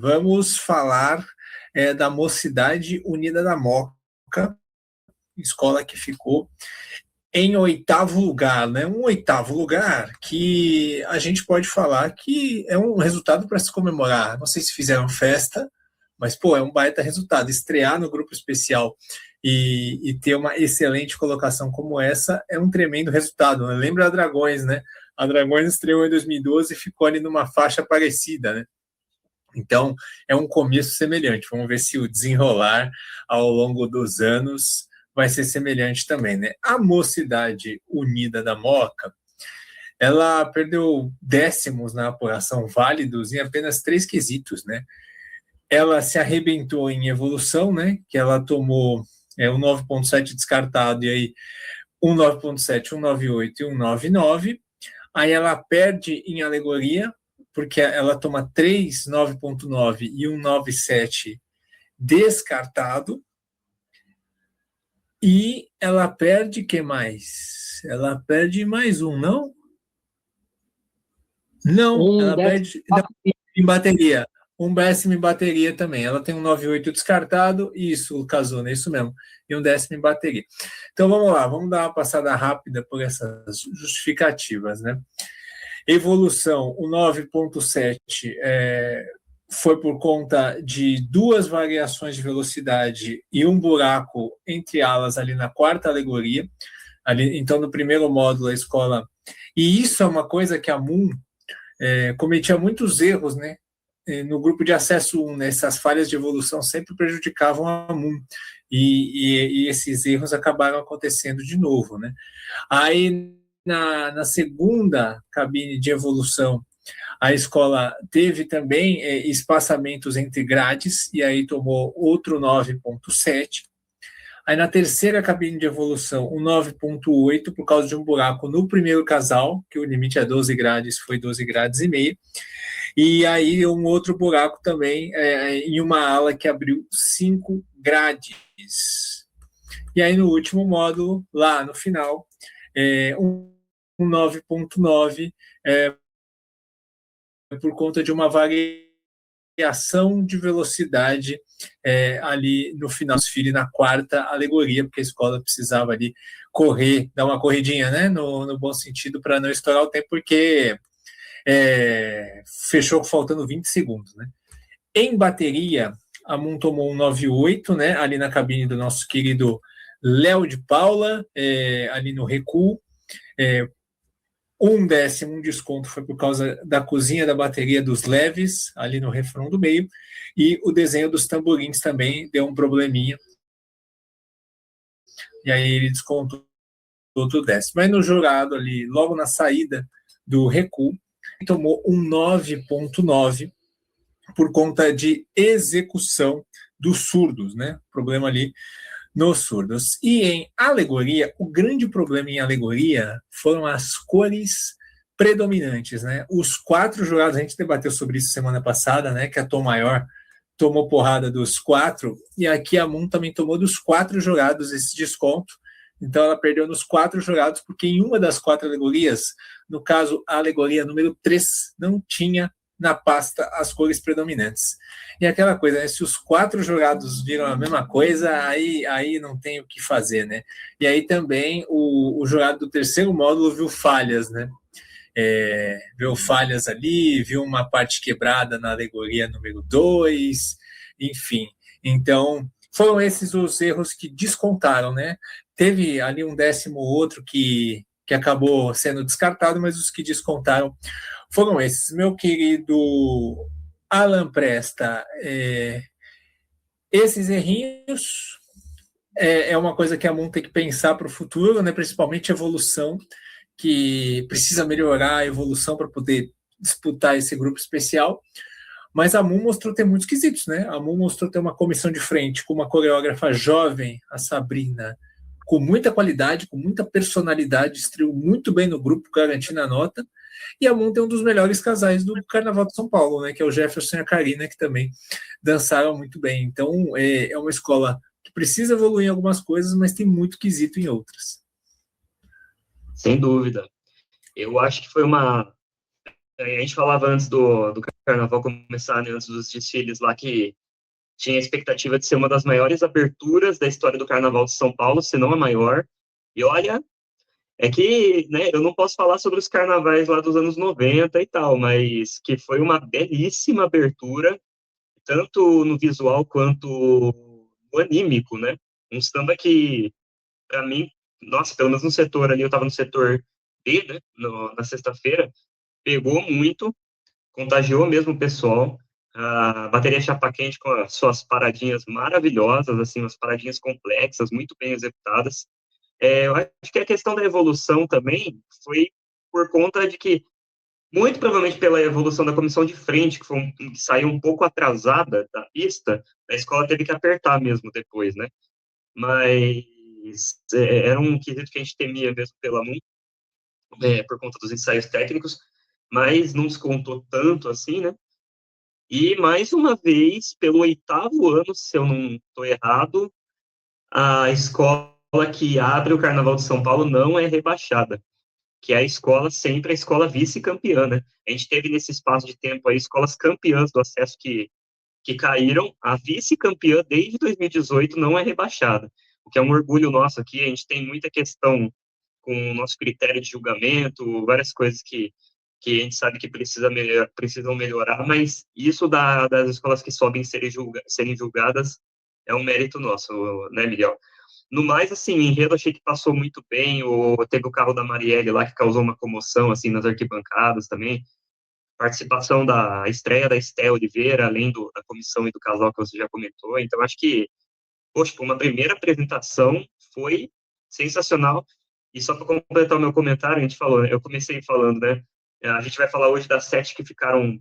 Vamos falar da Mocidade Unida da Moca, escola que ficou em 8º lugar, né? Um 8º lugar que a gente pode falar que é um resultado para se comemorar. Não sei se fizeram festa, mas, é um baita resultado. Estrear no grupo especial e ter uma excelente colocação como essa é um tremendo resultado, né? Lembra a Dragões, né? A Dragões estreou em 2012 e ficou ali numa faixa parecida, né? Então, é um começo semelhante. Vamos ver se o desenrolar ao longo dos anos vai ser semelhante também, né? A Mocidade Unida da Moca, ela perdeu décimos na apuração válidos em apenas 3 quesitos, né? Ela se arrebentou em evolução, né? Que ela tomou um 9.7 descartado e aí um 9.7, um 9.8 e um 9.9. Aí ela perde em alegoria, porque ela toma 3 9.9 e um 9.7 descartado. E ela perde que mais? Ela perde mais um, não? Não, ela perde não, em bateria. Um décimo em bateria também. Ela tem um 9.8 descartado, isso, casou, né? Isso mesmo. E um décimo em bateria. Então vamos lá, vamos dar uma passada rápida por essas justificativas, né? Evolução, o 9.7 foi por conta de 2 variações de velocidade e um buraco entre alas ali na 4ª alegoria. Ali, então, no primeiro módulo, a escola... E isso é uma coisa que a Moon cometia muitos erros, né? No grupo de acesso 1, né? Essas falhas de evolução sempre prejudicavam a Moon. E esses erros acabaram acontecendo de novo, né? Aí, na segunda cabine de evolução, a escola teve também espaçamentos entre grades, e aí tomou outro 9.7. Aí na terceira cabine de evolução, um 9.8, por causa de um buraco no primeiro casal, que o limite é 12 grades, foi 12 grades e meio. E aí um outro buraco também em uma ala que abriu 5 grades. E aí no último módulo, lá no final, um 9.9 por conta de uma variação de velocidade ali no final do desfile, na 4ª alegoria, porque a escola precisava ali correr, dar uma corridinha, né, no bom sentido, para não estourar o tempo, porque fechou faltando 20 segundos, né. Em bateria, a Moon tomou um 9.8, né, ali na cabine do nosso querido Léo de Paula, ali no recuo. Um décimo, um desconto foi por causa da cozinha da bateria dos leves, ali no refrão do meio, e o desenho dos tamborins também deu um probleminha, e aí ele descontou outro décimo. Mas no jurado ali, logo na saída do recuo, tomou um 9.9 por conta de execução dos surdos, né? Problema ali nos surdos. E em alegoria, o grande problema em alegoria foram as cores predominantes, né? Os 4 jurados, a gente debateu sobre isso semana passada, né? Que a Tom Maior tomou porrada dos 4, e aqui a Moon também tomou dos 4 jurados esse desconto. Então ela perdeu nos 4 jurados, porque em uma das 4 alegorias, no caso a alegoria número 3, não tinha na pasta as cores predominantes. E aquela coisa, né? Se os 4 jurados viram a mesma coisa, aí não tem o que fazer, né? E aí também o jurado do terceiro módulo viu falhas, né? Viu falhas ali, viu uma parte quebrada na alegoria número 2, enfim. Então, foram esses os erros que descontaram, né? Teve ali um décimo outro que acabou sendo descartado, mas os que descontaram foram esses. Meu querido Alan Presta, esses errinhos é uma coisa que a Moon tem que pensar para o futuro, né? Principalmente a evolução, que precisa melhorar a evolução para poder disputar esse grupo especial. Mas a Moon mostrou ter muitos quesitos, né? A Moon mostrou ter uma comissão de frente com uma coreógrafa jovem, a Sabrina, com muita qualidade, com muita personalidade, estreou muito bem no grupo, garantindo a nota. E a Moon tem um dos melhores casais do Carnaval de São Paulo, né? Que é o Jefferson e a Karina, que também dançaram muito bem. Então, é uma escola que precisa evoluir em algumas coisas, mas tem muito quesito em outras. Sem dúvida. Eu acho que foi uma A gente falava antes do carnaval começar, né, antes dos desfiles lá, que tinha a expectativa de ser uma das maiores aberturas da história do carnaval de São Paulo, se não a maior. E olha, é que, né, eu não posso falar sobre os carnavais lá dos anos 90 e tal, mas que foi uma belíssima abertura, tanto no visual quanto no anímico, né? Um samba que, para mim, nossa, pelo menos no setor ali, eu tava no setor B, né, na sexta-feira, pegou muito, contagiou mesmo o pessoal. A bateria Chapa Quente com as suas paradinhas maravilhosas, assim, umas paradinhas complexas, muito bem executadas. Eu acho que a questão da evolução também foi por conta de que, muito provavelmente pela evolução da comissão de frente, que saiu um pouco atrasada da pista, a escola teve que apertar mesmo depois, né? Mas era um quesito que a gente temia mesmo pela MUN, por conta dos ensaios técnicos, mas não descontou tanto assim, né? E, mais uma vez, pelo 8º ano, se eu não estou errado, a escola que abre o Carnaval de São Paulo não é rebaixada, que é a escola, sempre a escola vice-campeã, né? A gente teve nesse espaço de tempo aí escolas campeãs do acesso que caíram, a vice-campeã desde 2018 não é rebaixada, o que é um orgulho nosso aqui. A gente tem muita questão com o nosso critério de julgamento, várias coisas que a gente sabe que precisam melhorar, mas isso das escolas que sobem serem julgadas é um mérito nosso, né, Miguel? No mais, assim, o enredo achei que passou muito bem. Teve o carro da Marielle lá que causou uma comoção, assim, nas arquibancadas também. Participação da estreia da Esté Oliveira, além da comissão e do casal que você já comentou. Então, acho que, poxa, uma primeira apresentação foi sensacional. E só para completar o meu comentário, eu comecei falando, né? A gente vai falar hoje das 7 que ficaram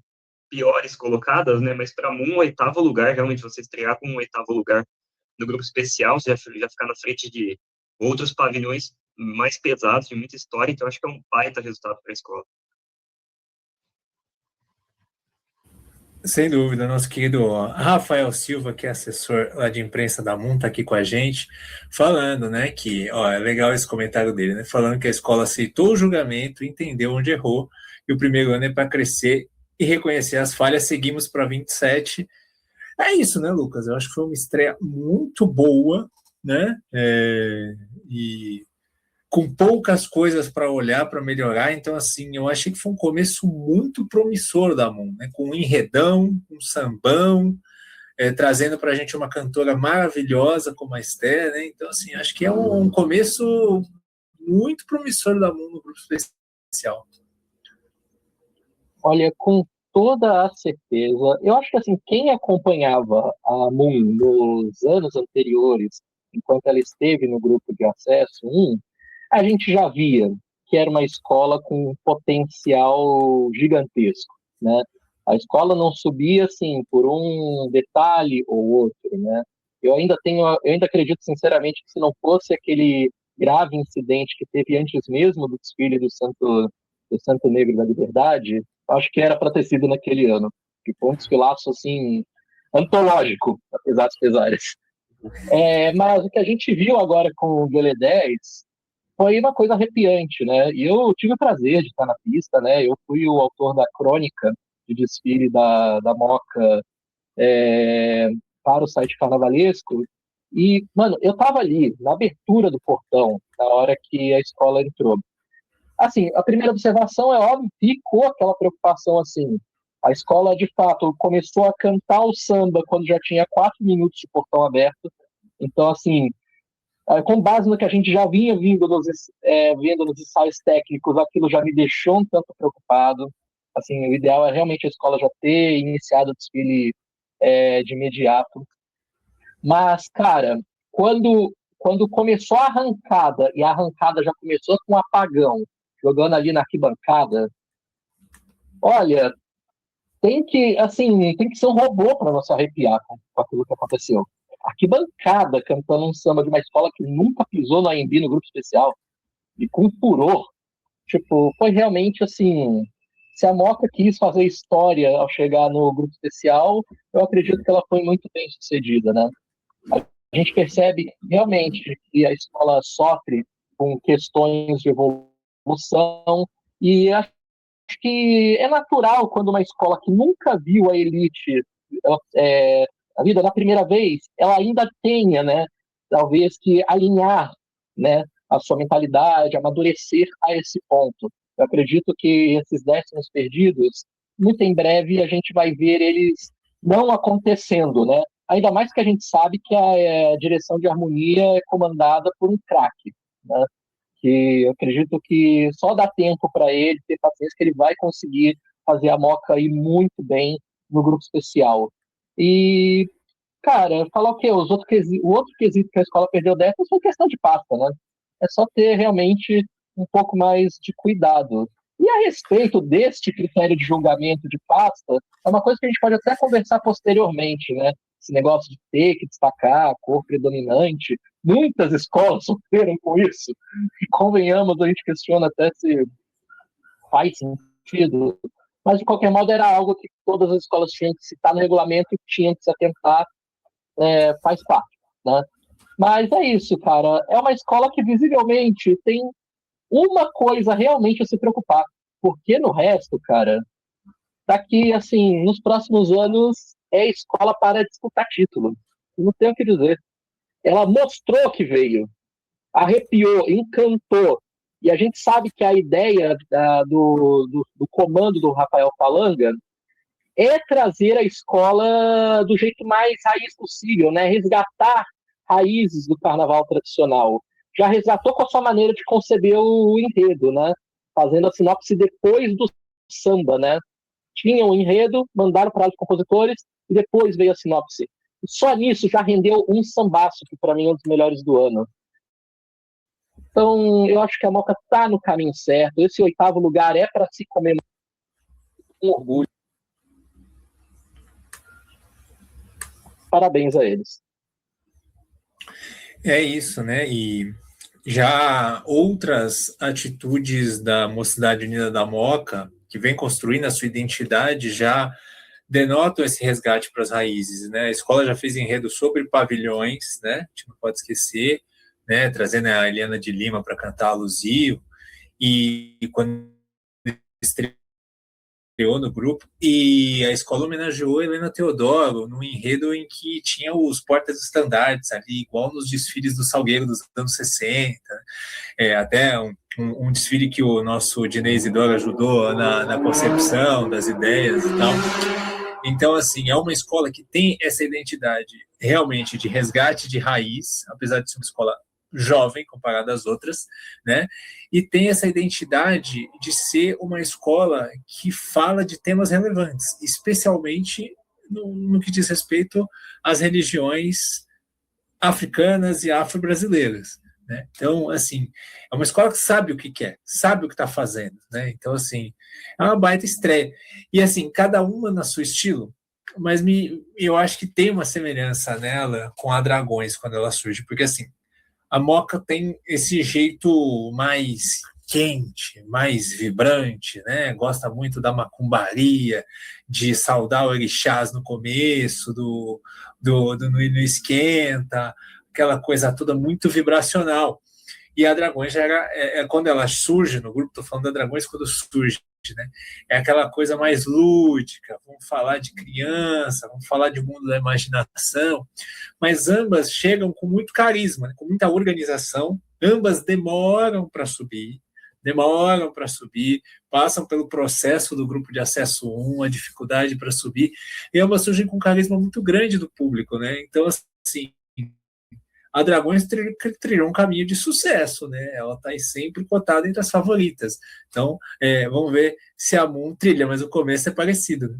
piores colocadas, né? Mas para um 8º lugar, realmente, você estrear com um 8º lugar no grupo especial, você já ficar na frente de outros pavilhões mais pesados, de muita história, então acho que é um baita resultado para a escola. Sem dúvida, nosso querido Rafael Silva, que é assessor lá de imprensa da MUN, está aqui com a gente, falando, né, que, ó, é legal esse comentário dele, né, falando que a escola aceitou o julgamento, entendeu onde errou, e o primeiro ano é para crescer e reconhecer as falhas, seguimos para 27. É isso, né, Lucas? Eu acho que foi uma estreia muito boa, né, e com poucas coisas para olhar, para melhorar. Então, assim, eu achei que foi um começo muito promissor da MUN, né? Com um enredão, um sambão, trazendo para a gente uma cantora maravilhosa como a Esther, né? Então, assim, acho que é um começo muito promissor da MUN no grupo especial. Olha, com toda a certeza, eu acho que assim, quem acompanhava a MUN nos anos anteriores, enquanto ela esteve no grupo de acesso 1, a gente já via que era uma escola com um potencial gigantesco, né? A escola não subia assim por um detalhe ou outro, né? Eu ainda acredito sinceramente que se não fosse aquele grave incidente que teve antes mesmo do desfile do Santo Negro da Liberdade, acho que era para ter sido naquele ano. Que foi um desfilaço assim antológico, apesar dos pesares. Mas o que a gente viu agora com o Guelé 10 foi uma coisa arrepiante, né? E eu tive o prazer de estar na pista, né? Eu fui o autor da crônica de desfile da Moca para o site carnavalesco. E, mano, eu tava ali, na abertura do portão, na hora que a escola entrou. Assim, a primeira observação é óbvio, ficou aquela preocupação assim. A escola, de fato, começou a cantar o samba quando já tinha 4 minutos de portão aberto. Então, assim, com base no que a gente já vinha vendo nos ensaios técnicos, aquilo já me deixou um tanto preocupado. Assim, o ideal é realmente a escola já ter iniciado o desfile de imediato. Mas, cara, quando começou a arrancada, e a arrancada já começou com um apagão, jogando ali na arquibancada, olha, tem que ser um robô para não se arrepiar com aquilo que aconteceu. Arquibancada cantando um samba de uma escola que nunca pisou no AMB no grupo especial, e com furor. Tipo, foi realmente assim. Se a Moca quis fazer história ao chegar no grupo especial, eu acredito que ela foi muito bem sucedida, né? A gente percebe realmente que a escola sofre com questões de evolução, e que é natural quando uma escola que nunca viu a elite a vida da primeira vez, ela ainda tenha, né, talvez que alinhar, né, a sua mentalidade, amadurecer a esse ponto. Eu acredito que esses 10º perdidos, muito em breve a gente vai ver eles não acontecendo, né? Ainda mais que a gente sabe que a direção de harmonia é comandada por um craque, né? Que eu acredito que só dá tempo para ele ter paciência que ele vai conseguir fazer a Moca ir muito bem no grupo especial. E, cara, falar o quê? O outro quesito que a escola perdeu dessa foi questão de pasta, né? É só ter realmente um pouco mais de cuidado. E a respeito deste critério de julgamento de pasta, é uma coisa que a gente pode até conversar posteriormente, né? Esse negócio de ter que destacar a cor predominante. Muitas escolas sofreram com isso. E convenhamos, a gente questiona até se faz sentido. Mas, de qualquer modo, era algo que todas as escolas tinham que citar no regulamento e tinham que se atentar, faz parte, né? Mas é isso, cara. É uma escola que visivelmente tem uma coisa realmente a se preocupar. Porque no resto, cara, daqui, assim, nos próximos anos, é escola para disputar título. Não tenho o que dizer. Ela mostrou que veio, arrepiou, encantou. E a gente sabe que a ideia do comando do Rafael Falanga é trazer a escola do jeito mais raiz possível, né? Resgatar raízes do carnaval tradicional. Já resgatou com a sua maneira de conceber o enredo, né? Fazendo a sinopse depois do samba, né? Tinha um enredo, mandaram para os compositores e depois veio a sinopse. E só nisso já rendeu um sambaço, que para mim é um dos melhores do ano. Então, eu acho que a Moca está no caminho certo. Esse 8º lugar é para se comemorar com orgulho. Parabéns a eles. É isso, né? E já outras atitudes da Mocidade Unida da Moca, que vem construindo a sua identidade, já denotam esse resgate para as raízes, né? A escola já fez enredo sobre pavilhões, né? A gente não pode esquecer, né? Trazendo a Eliana de Lima para cantar alusivo, e quando estreou no grupo, e a escola homenageou a Helena Teodoro num enredo em que tinha os portas-estandartes ali, igual nos desfiles do Salgueiro dos anos 60, até um desfile que o nosso Dinei Isidoro ajudou na concepção das ideias e tal. Então, assim, é uma escola que tem essa identidade realmente de resgate de raiz, apesar de ser uma escola jovem comparada às outras, né? E tem essa identidade de ser uma escola que fala de temas relevantes, especialmente no que diz respeito às religiões africanas e afro-brasileiras, né? Então, assim, é uma escola que sabe o que quer, sabe o que está fazendo, né? Então, assim, é uma baita estreia. E, assim, cada uma no seu estilo, mas eu acho que tem uma semelhança nela com a Dragões, quando ela surge, porque, assim, a Moca tem esse jeito mais quente, mais vibrante, né? Gosta muito da macumbaria, de saudar orixás no começo, no esquenta, aquela coisa toda muito vibracional. E a Dragões já era quando ela surge no grupo, estou falando da Dragões quando surge, né? É aquela coisa mais lúdica, vamos falar de criança, vamos falar de mundo da imaginação, mas ambas chegam com muito carisma, né? Com muita organização, ambas demoram para subir, passam pelo processo do grupo de acesso 1, a dificuldade para subir, e ambas surgem com um carisma muito grande do público, né? Então, assim, a Dragões trilhou um caminho de sucesso, né? Ela está sempre cotada entre as favoritas. Então, vamos ver se a Moon trilha, mas o começo é parecido, né?